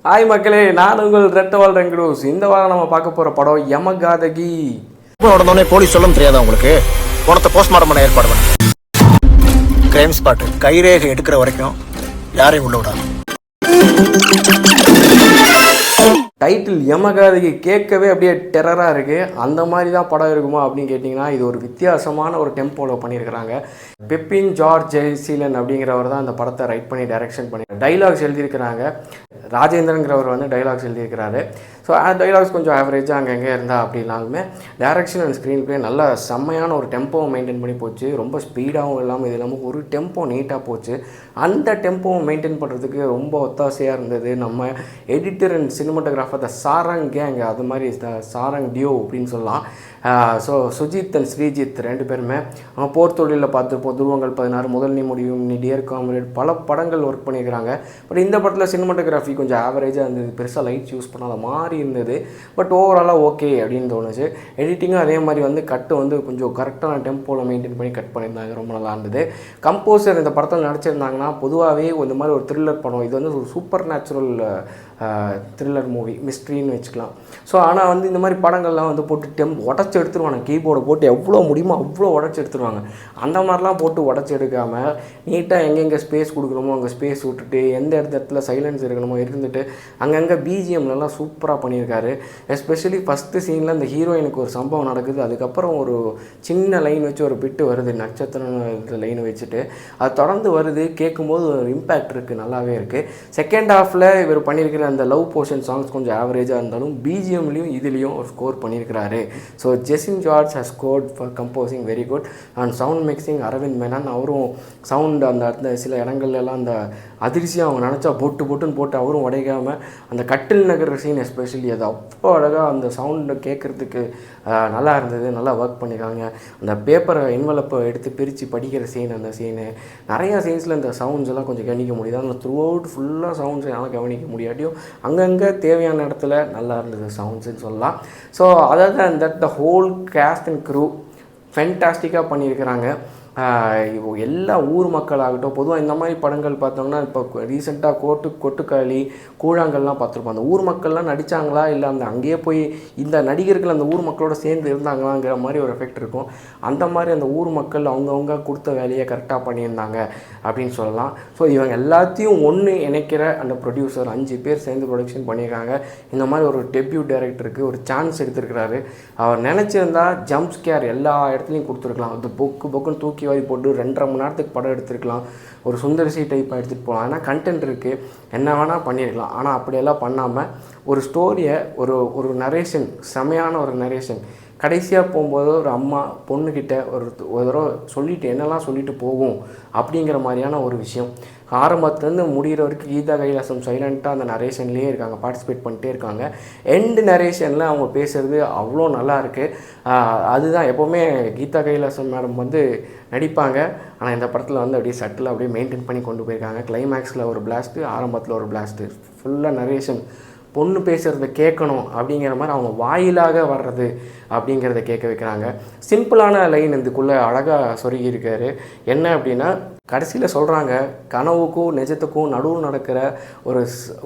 Hi மக்களே, நான் உங்கள் ரெட்டவால் ரெங்கடூஸ். இந்த வாரம் நம்ம பார்க்க போகிற படம் யமகாதகி. உடனே போலீஸ் சொல்லும் தெரியாதா உங்களுக்கு? பணத்தை போஸ்ட்மார்ட்டம் பண்ண ஏற்பாடு பண்ண. கிரைம் ஸ்பாட் கைரேகை எடுக்கிற வரைக்கும் யாரையும் உள்ள விடாது. டைட்டில் யமகாதகி கேட்கவே அப்படியே டெரராக இருக்குது. அந்த மாதிரி தான் படம் இருக்குமா அப்படின்னு கேட்டிங்கன்னா, இது ஒரு வித்தியாசமான ஒரு டெம்போவில் பண்ணியிருக்கிறாங்க. பெப்பின் ஜார்ஜ் ஜெய்சீலன் அப்படிங்கிறவர் தான் அந்த படத்தை ரைட் பண்ணி டைரக்ஷன் பண்ணி டைலாக்ஸ் எழுதியிருக்கிறாங்க. ராஜேந்திரங்கிறவர் வந்து டைலாக்ஸ் எழுதியிருக்கிறாரு. ஸோ டைலாக்ஸ் கொஞ்சம் ஆவரேஜாக அங்கங்கே இருந்தால் அப்படின்னாலுமே டைரக்ஷன் அண்ட் ஸ்க்ரீன் ப்ளே நல்லா செம்மையான ஒரு டெம்போவை மெயின்டைன் பண்ணி போச்சு. ரொம்ப ஸ்பீடாகவும் இல்லாமல் இது இல்லாமல் ஒரு டெம்போ நீட்டாக போச்சு. அந்த டெம்போவை மெயின்டைன் பண்ணுறதுக்கு ரொம்ப ஒத்தாசையாக இருந்தது நம்ம editor and cinematographer the Sarang gang, அது மாதிரி சாரங் டியோ அப்படின்னு சொல்லலாம். ஸோ சுஜித் அண்ட் ஸ்ரீஜித் ரெண்டு பேருமே போர் தொழிலில் பார்த்துருப்போம். துருவங்கள் 16, முதல் நீ முடியும், நீ டியர் காம்ரேட், பல படங்கள் ஒர்க் பண்ணியிருக்கிறாங்க. பட் இந்த படத்தில் சினிமாட்டோகிராஃபி கொஞ்சம் ஆவரேஜாக இருந்தது, பெருசாக லைட்ஸ் யூஸ் பண்ணாத மாதிரி இருந்தது. பட் ஓவராலாக ஓகே அப்படின்னு தோணுச்சு. எடிட்டிங்கும் அதே மாதிரி வந்து கட்டு வந்து கொஞ்சம் கரெக்டான டெம்போவில் மெயின்டைன் பண்ணி கட் பண்ணியிருந்தாங்க, ரொம்ப நல்லா இருந்தது. கம்போசர் இந்த படத்தில் நடிச்சிருந்தாங்கன்னா பொதுவாகவே இந்த மாதிரி ஒரு த்ரில்லர் படம், இது வந்து ஒரு சூப்பர் நேச்சுரல் த்ரில்லர் மூவி, மிஸ்ட்ரின்னு வச்சுக்கலாம். ஸோ ஆனால் வந்து இந்த மாதிரி படங்கள்லாம் வந்து போட்டு உடச்சி எடுத்துருவாங்க. கீபோர்டை போட்டு எவ்வளோ முடியுமோ அவ்வளோ உடச்சி எடுத்துருவாங்க. அந்த மாதிரிலாம் போட்டு உடச்சி எடுக்காமல் நீட்டாக எங்கெங்கே ஸ்பேஸ் கொடுக்குறோமோ அங்கே ஸ்பேஸ் விட்டுட்டு, எந்த இடத்துல சைலன்ஸ் இருக்கணுமோ இருந்துட்டு, அங்கங்கே பிஜிஎம்லலாம் சூப்பராக பண்ணியிருக்காரு. எஸ்பெஷலி ஃபஸ்ட்டு சீனில் இந்த ஹீரோயினுக்கு ஒரு சம்பவம் நடக்குது. அதுக்கப்புறம் ஒரு சின்ன லைன் வச்சு ஒரு பிட்டு வருது, நட்சத்திரம் லைன் வச்சுட்டு அது தொடர்ந்து வருது. கேட்கும்போது ஒரு இம்பேக்ட் இருக்குது, நல்லாவே இருக்குது. செகண்ட் ஹாஃபில் இவர் பண்ணியிருக்கிற அந்த லவ் போர்ஷன் சாங்ஸ் கொஞ்சம் ஆவரேஜாக இருந்தாலும் பிஜிஎம்லேயும் இதுலேயும் ஒரு ஸ்கோர் பண்ணியிருக்கிறாரு. So Jesin George has scored for composing very good. And sound mixing Aravind Menon, அவரும் சவுண்ட் அந்த சில இடங்கள்லாம் அந்த அதிர்ச்சியாக அவங்க நினச்சா போட்டுன்னு போட்டு அவரும் உடைக்காமல் அந்த கட்டில் நகர் சீன் எஸ்பெஷலி அது அவ்வளோ அழகாக அந்த சவுண்டை கேட்குறதுக்கு நல்லா இருந்தது. நல்லா ஒர்க் பண்ணியிருக்காங்க. அந்த பேப்பரை என்வலப்பை எடுத்து பிரித்து படிக்கிற சீன், அந்த சீனு நிறையா சீன்ஸில் இந்த சவுண்ட்ஸ் எல்லாம் கொஞ்சம் கவனிக்க முடியுது. அந்த த்ரூ அவுட் ஃபுல்லாக சவுண்ட்ஸ் என்னால் கவனிக்க முடியாட்டியும் அங்கங்கே தேவையான இடத்துல நல்லா இருந்தது சவுண்ட்ஸுன்னு சொல்லலாம். ஸோ அதாவது அந்த the whole cast and crew ஃபென்டாஸ்டிக்காக பண்ணியிருக்கிறாங்க. எல்லா ஊர் மக்களாகட்டும், பொதுவாக இந்த மாதிரி படங்கள் பார்த்தோம்னா இப்போ ரீசெண்டாக கொட்டுக்காளி, கூழாங்கல்லாம் பார்த்துருப்போம். அந்த ஊர் மக்கள்லாம் நடித்தாங்களா இல்லை அந்த அங்கேயே போய் இந்த நடிகர்கள் அந்த ஊர் மக்களோட சேர்ந்து இருந்தாங்களாங்கிற மாதிரி ஒரு எஃபெக்ட் இருக்கும். அந்த மாதிரி அந்த ஊர் மக்கள் அவங்கவுங்க கொடுத்த வேலையை கரெக்டாக பண்ணியிருந்தாங்க அப்படின்னு சொல்லலாம். ஸோ இவங்க எல்லாத்தையும் ஒன்று இணைக்கிற அந்த ப்ரொடியூசர் 5 பேர் சேர்ந்து ப்ரொடக்ஷன் பண்ணியிருக்காங்க. இந்த மாதிரி ஒரு டெபியூ டைரக்டருக்கு ஒரு சான்ஸ் எடுத்திருக்கிறாரு. அவர் நினச்சிருந்தா ஜம்ப் ஸ்கேர் எல்லா இடத்துலையும் கொடுத்துருக்கலாம். அது பொக்குன்னு தூக்கி வாரி போட்டு 2.5 மணி நேரத்துக்கு படம் எடுத்துருக்கலாம். ஒரு சுந்தரசி டைப்பாக எடுத்துகிட்டு போகலாம். ஆனால் கண்டென்ட் இருக்குது, என்ன வேணால் பண்ணியிருக்கலாம். ஆனால் அப்படியெல்லாம் பண்ணாமல் ஒரு ஸ்டோரியை ஒரு நரேஷன், செமையான ஒரு நரேஷன், கடைசியாக போகும்போது ஒரு அம்மா பொண்ணுக்கிட்ட ஒரு தடவை சொல்லிவிட்டு என்னெல்லாம் சொல்லிட்டு போகும் அப்படிங்கிற மாதிரியான ஒரு விஷயம். ஆரம்பத்துலேருந்து முடிகிற வரைக்கும் கீதா கைலாசம் சைலண்ட்டாக அந்த நரேஷன்லேயே இருக்காங்க, பார்ட்டிசிபேட் பண்ணிட்டே இருக்காங்க. எண்டு நரேஷனில் அவங்க பேசுகிறது அவ்வளோ நல்லா இருக்குது. அதுதான் எப்போவுமே கீதா கைலாசம் மேடம் வந்து நடிப்பாங்க. ஆனால் இந்த படத்தில் வந்து அப்படியே சட்டில் அப்படியே மெயின்டைன் பண்ணி கொண்டு போயிருக்காங்க. கிளைமேக்ஸில் ஒரு பிளாஸ்ட்டு, ஆரம்பத்தில் ஒரு பிளாஸ்ட்டு, ஃபுல்லாக நரேஷன். பொண்ணு பேசுகிறத கேட்கணும் அப்படிங்கிற மாதிரி அவங்க வாயிலாக வர்றது அப்படிங்கிறத கேட்க வைக்கிறாங்க. சிம்பிளான லைன் இதுக்குள்ளே அழகாக சொருகி இருக்காரு. என்ன அப்படின்னா, கடைசியில் சொல்கிறாங்க, கனவுக்கும் நிஜத்துக்கும் நடுவில் நடக்கிற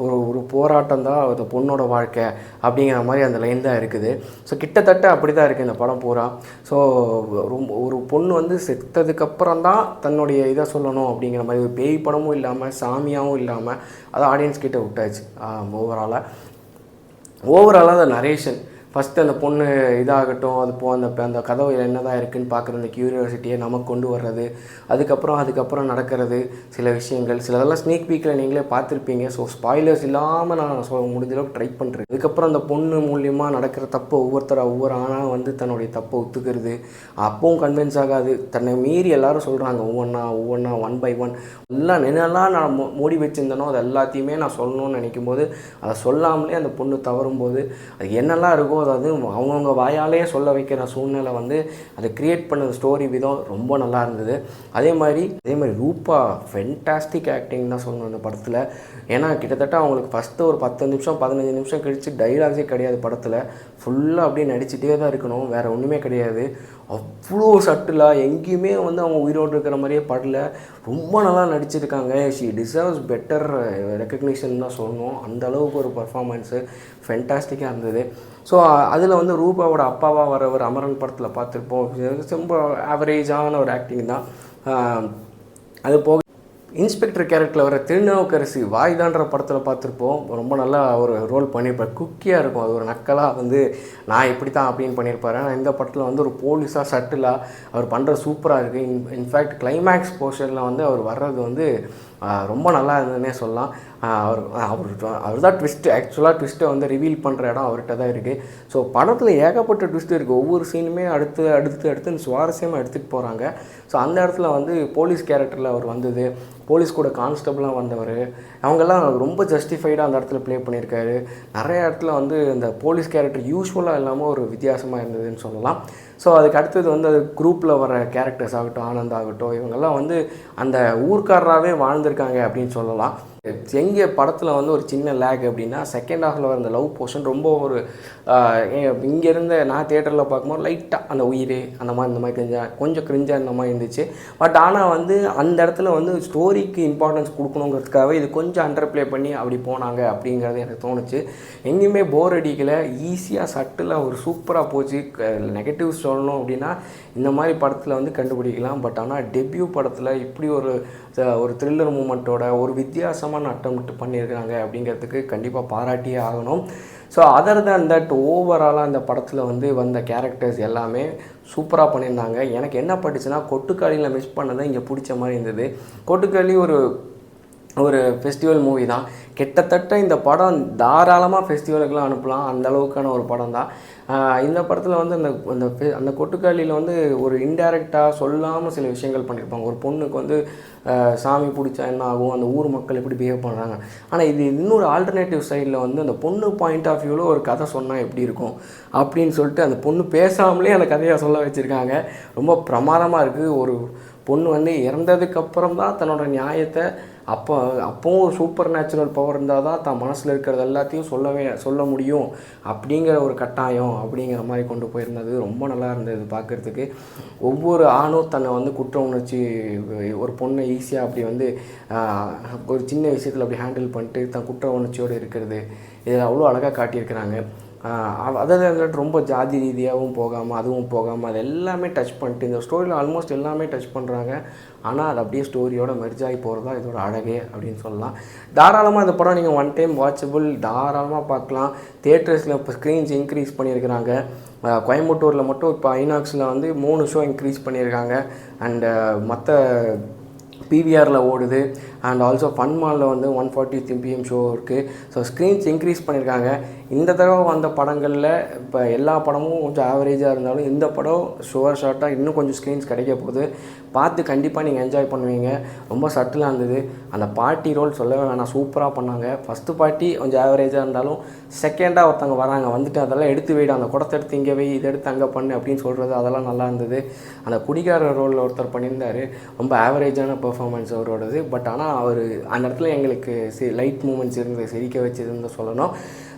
ஒரு போராட்டம் தான் அந்த பொண்ணோட வாழ்க்கை அப்படிங்கிற மாதிரி அந்த லைன் தான் இருக்குது. ஸோ கிட்டத்தட்ட அப்படி தான் இருக்குது இந்த படம் பூரா. ஸோ ஒரு பொண்ணு வந்து செத்ததுக்கப்புறம் தான் தன்னுடைய இதை சொல்லணும் அப்படிங்கிற மாதிரி ஒரு பேய் படமும் இல்லாமல் சாமியாகவும் இல்லாமல் அதை ஆடியன்ஸ் கிட்ட விட்டாச்சு. ஓவராலாக அந்த நரேஷன் ஃபஸ்ட்டு அந்த பொண்ணு இதாகட்டும், அது அந்த கதவு என்ன தான் இருக்குதுன்னு பார்க்குற அந்த க்யூரியாசிட்டியை நமக்கு கொண்டு வர்றது, அதுக்கப்புறம் நடக்கிறது சில விஷயங்கள், சிலதெல்லாம் ஸ்னீக் பீக்கில் நீங்களே பார்த்துருப்பீங்க. ஸோ ஸ்பாய்லர்ஸ் இல்லாமல் நான் முடிஞ்சளவுக்கு ட்ரை பண்ணுறேன். அதுக்கப்புறம் அந்த பொண்ணு மூலியமாக நடக்கிற தப்பை ஒவ்வொரு ஆணாக வந்து தன்னுடைய தப்பை ஒத்துக்கிறது, அப்பவும் கன்வின்ஸ் ஆகாது. தன்னை மீறி எல்லோரும் சொல்கிறாங்க ஒவ்வொன்றா 1 by 1 எல்லாம் என்னெல்லாம் நான் மூடி வச்சுருந்தேனோ அது எல்லாத்தையுமே நான் சொல்லணும்னு நினைக்கும் போது அதை சொல்லாமலே அந்த பொண்ணு தவறும்போது அது என்னெல்லாம் இருக்கோ அதாவது அவங்கவுங்க வாயாலே சொல்ல வைக்கிற சூழ்நிலை வந்து அதை க்ரியேட் பண்ண ஸ்டோரி விதம் ரொம்ப நல்லா இருந்தது. அதே மாதிரி ரூபா ஃபென்டாஸ்டிக் ஆக்டிங் தான் சொல்லணும் இந்த படத்தில். ஏன்னா கிட்டத்தட்ட அவங்களுக்கு ஃபஸ்ட்டு ஒரு 10 நிமிஷம் 15 நிமிஷம் கழித்து டைலாக்ஸே கிடையாது படத்தில். ஃபுல்லாக அப்படியே நடிச்சிட்டே தான் இருக்கணும், வேறு ஒன்றுமே கிடையாது. அவ்வளோ சட்டிலாக எங்கேயுமே வந்து அவங்க உயிரோடு இருக்கிற மாதிரியே படல. ரொம்ப நல்லா நடிச்சிருக்காங்க. ஷி டிசர்வ்ஸ் பெட்டர் ரெக்கக்னிஷன் தான் சொல்லணும். அந்த அளவுக்கு ஒரு பர்ஃபார்மன்ஸு ஃபென்டாஸ்டிக்காக இருந்தது. ஸோ அதில் வந்து ரூபாவோட அப்பாவாக வரவர் அமரன் படத்தில் பார்த்துருப்போம். ரொம்ப ஆவரேஜான ஒரு ஆக்டிங் தான். அது போக இன்ஸ்பெக்டர் கேரக்டரில் வர திருநாவுக்கரசு வாய்தான்ற படத்தில் பார்த்துருப்போம். ரொம்ப நல்லா ஒரு ரோல் பண்ணியிருப்பார். குக்கியாக இருக்கும், அது ஒரு நக்கலாக வந்து நான் இப்படி தான் அப்படின்னு பண்ணியிருப்பார். ஆனால் இந்த படத்தில் வந்து ஒரு போலீஸாக சட்டிலாக அவர் பண்ணுற சூப்பராக இருக்குது. இன்ஃபேக்ட் கிளைமேக்ஸ் போர்ஷனில் வந்து அவர் வர்றது வந்து ரொம்ப நல்லா இருந்ததுன்னே சொல்லலாம். அவர் தான் ட்விஸ்ட்டு, ஆக்சுவலாக ட்விஸ்ட்டை வந்து ரிவீல் பண்ணுற இடம் அவர்கிட்ட தான் இருக்குது. ஸோ படத்தில் ஏகப்பட்ட ட்விஸ்ட் இருக்குது. ஒவ்வொரு சீனுமே அடுத்து சுவாரஸ்யமாக எடுத்துகிட்டு போகிறாங்க. ஸோ அந்த இடத்துல வந்து போலீஸ் கேரக்டரில் அவர் வந்தது, போலீஸ் கூட கான்ஸ்டபிளாக வந்தவர், அவங்கெல்லாம் ரொம்ப ஜஸ்டிஃபைடாக அந்த இடத்துல ப்ளே பண்ணியிருக்காரு. நிறைய இடத்துல வந்து இந்த போலீஸ் கேரக்டர் யூஸ்வலாக இல்லாமல் ஒரு வித்தியாசமாக இருந்ததுன்னு சொல்லலாம். ஸோ அதுக்கு அடுத்தது வந்து அது குரூப்பில் வர கேரக்டர்ஸ் ஆகட்டும், ஆனந்த் ஆகட்டும், இவங்கெல்லாம் வந்து அந்த ஊர்க்காரராகவே வாழ்ந்திருக்காங்க அப்படின்னு சொல்லலாம். எங்கே படத்தில் வந்து ஒரு சின்ன லேக் அப்படின்னா செகண்ட் ஹாஃபில் வர அந்த லவ் போர்ஷன் ரொம்ப ஒரு இங்கேருந்து நான் தியேட்டரில் பார்க்கும்போது லைட்டாக அந்த உயிரே அந்த மாதிரி கொஞ்சம் கிரிஞ்சாக இந்த மாதிரி இருந்துச்சு. பட் ஆனால் வந்து அந்த இடத்துல வந்து ஸ்டோரிக்கு இம்பார்ட்டன்ஸ் கொடுக்கணுங்கிறதுக்காக இது கொஞ்சம் அண்டர் ப்ளே பண்ணி அப்படி போனாங்க அப்படிங்கிறது எனக்கு தோணுச்சு. எங்கேயுமே போர் அடிக்கலை, ஈஸியாக சட்டிலாக ஒரு சூப்பராக போச்சு. நெகட்டிவ்ஸ் சொல்லணும் அப்படின்னா இந்த மாதிரி படத்தில் வந்து கண்டுபிடிக்கலாம். பட் ஆனால் டெபியூ படத்தில் இப்படி ஒரு த்ரில்லர் மூமெண்ட்டோட ஒரு வித்தியாசமான அட்டெம்ப்ட் பண்ணியிருக்காங்க அப்படிங்கிறதுக்கு கண்டிப்பாக பாராட்டியே ஆகணும். ஸோ அதர் தேன் தட் ஓவராலாக அந்த படத்தில் வந்து வந்த கேரக்டர்ஸ் எல்லாமே சூப்பராக பண்ணியிருந்தாங்க. எனக்கு என்ன பட்டுச்சுன்னா கொட்டுக்காளியில் மிஸ் பண்ணதான் இங்கே பிடிச்ச மாதிரி இருந்தது. கொட்டுக்காளி ஒரு ஃபெஸ்டிவல் மூவி தான். கிட்டத்தட்ட இந்த படம் தாராளமாக ஃபெஸ்டிவலுக்கெலாம் அனுப்பலாம், அந்த அளவுக்கான ஒரு படம் தான். இந்த படத்தில் வந்து அந்த கொட்டுக்காளியில் வந்து ஒரு இன்டைரக்டாக சொல்லாமல் சில விஷயங்கள் பண்ணியிருப்பாங்க. ஒரு பொண்ணுக்கு வந்து சாமி பிடிச்சா என்ன ஆகும், அந்த ஊர் மக்கள் எப்படி பிஹேவ் பண்ணுறாங்க. ஆனால் இது இன்னொரு ஆல்டர்னேட்டிவ் சைடில் வந்து அந்த பொண்ணு பாயிண்ட் ஆஃப் வியூவில் ஒரு கதை சொன்னால் எப்படி இருக்கும் அப்படின்னு சொல்லிட்டு அந்த பொண்ணு பேசாமலே அந்த கதையை சொல்ல வச்சுருக்காங்க. ரொம்ப பிரமாதமாக இருக்குது. ஒரு பொண்ணு வந்து இறந்ததுக்கப்புறம் தான் தன்னோட நியாயத்தை அப்போவும் ஒரு சூப்பர் நேச்சுரல் பவர் இருந்தால் தான் தான் மனசில் இருக்கிறது எல்லாத்தையும் சொல்ல முடியும் அப்படிங்கிற ஒரு கட்டாயம் அப்படிங்கிற மாதிரி கொண்டு போயிருந்தது. ரொம்ப நல்லா இருந்தது பார்க்குறதுக்கு. ஒவ்வொரு ஆணும் தன்னை வந்து குற்ற உணர்ச்சி ஒரு பொண்ணை ஈஸியாக அப்படி வந்து ஒரு சின்ன விஷயத்தில் அப்படி ஹேண்டில் பண்ணிட்டு தன் குற்ற உணர்ச்சியோடு இருக்கிறது, இதில் அவ்வளோ அழகாக காட்டியிருக்கிறாங்க. அதாவது ரொம்ப ஜாதி ரீதியாகவும் போகாமல் அதுவும் போகாமல் அது எல்லாமே டச் பண்ணிட்டு இந்த ஸ்டோரியில் ஆல்மோஸ்ட் எல்லாமே டச் பண்ணுறாங்க. ஆனால் அது அப்படியே ஸ்டோரியோட மெர்ஜ் ஆகி போகிறது தான் இதோட அழகே அப்படின்னு சொல்லலாம். தாராளமாக இந்த படம் நீங்கள் ஒன் டைம் வாட்சபிள், தாராளமாக பார்க்கலாம். தியேட்டர்ஸில் இப்போ ஸ்க்ரீன்ஸ் இன்க்ரீஸ் பண்ணியிருக்கிறாங்க. கோயம்புத்தூரில் மட்டும் இப்போ ஐநாக்ஸில் வந்து 3 ஷோ இன்க்ரீஸ் பண்ணியிருக்காங்க. அண்டு மற்ற பிவிஆரில் ஓடுது. அண்ட் ஆல்சோ ஃபன் மாலில் வந்து 140 PM ஷோ இருக்குது. ஸோ ஸ்க்ரீன்ஸ் இன்க்ரீஸ் பண்ணியிருக்காங்க. இந்த தடவை வந்த படங்களில் இப்போ எல்லா படமும் கொஞ்சம் ஆவரேஜாக இருந்தாலும் இந்த படம் ஷார்ட்டாக இன்னும் கொஞ்சம் ஸ்க்ரீன்ஸ் கிடைக்க போகுது. பார்த்து கண்டிப்பாக நீங்கள் என்ஜாய் பண்ணுவீங்க. ரொம்ப சட்டிலாக இருந்தது. அந்த பாட்டி ரோல் சொல்லவே வேணாம், சூப்பராக பண்ணாங்க. ஃபஸ்ட்டு பாட்டி கொஞ்சம் ஆவரேஜாக இருந்தாலும் செகண்டாக ஒருத்தவங்க வராங்க, வந்துட்டு அதெல்லாம் எடுத்து வைடு, அந்த குடத்தை எடுத்து இங்கே வை, இதை எடுத்து அங்கே பண்ணு அப்படின்னு சொல்கிறது, அதெல்லாம் நல்லா இருந்தது. அந்த குடிகார ரோலில் ஒருத்தர் பண்ணியிருந்தார், ரொம்ப ஆவரேஜான பெர்ஃபார்மன்ஸ் அவரோடது. பட் ஆனால் அவர் அந்த இடத்துல எங்களுக்கு லைட் மூமெண்ட்ஸ் இருந்தது, சிரிக்க வச்சதுன்னு சொல்லணும்.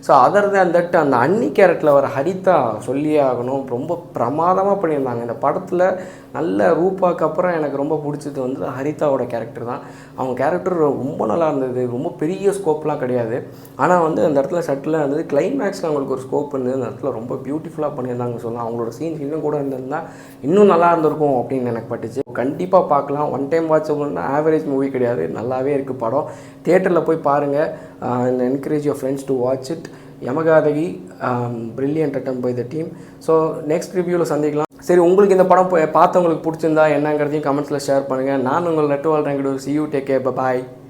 ஸோ அதர் தேன் தட் அந்த அன்னி கேரக்டரில் வர ஹரிதா சொல்லியே ஆகணும், ரொம்ப பிரமாதமாக பண்ணியிருந்தாங்க. இந்த படத்தில் நல்ல ரூபாக்கு அப்புறம் எனக்கு ரொம்ப பிடிச்சது வந்து ஹரிதாவோட கேரக்டர் தான். அவங்க கேரக்டர் ரொம்ப நல்லா இருந்தது. ரொம்ப பெரிய ஸ்கோப்லாம் கிடையாது, ஆனால் வந்து அந்த இடத்துல சட்டிலாக இருந்தது. கிளைமேக்ஸில் அவங்களுக்கு ஒரு ஸ்கோப் இருந்தது. அந்த இடத்துல ரொம்ப பியூட்டிஃபுல்லாக பண்ணியிருந்தாங்க சொல்லலாம். அவங்களோட சீன்ஸ் இன்னும் கூட இருந்திருந்தால் இன்னும் நல்லா இருந்திருக்கும் அப்படின்னு எனக்கு பட்டுச்சு. கண்டிப்பாக பார்க்கலாம். ஒன் டைம் வாட்சபிள்னா ஆவரேஜ் மூவி கிடையாது, நல்லாவே இருக்குது படம். தியேட்டரில் போய் பாருங்கள். Encourage your friends to watch it. Yamakaathagi brilliant attempt by the team. So next ரிவ்யூவில் சந்திக்கலாம். சரி, உங்களுக்கு இந்த படம் பார்த்தவங்களுக்கு பிடிச்சிருந்தா என்னங்கிறதையும் கமெண்ட்ஸில் ஷேர் பண்ணுங்கள். நான் உங்கள் நெட்வால் ரங்கடு. See you, take care, bye bye.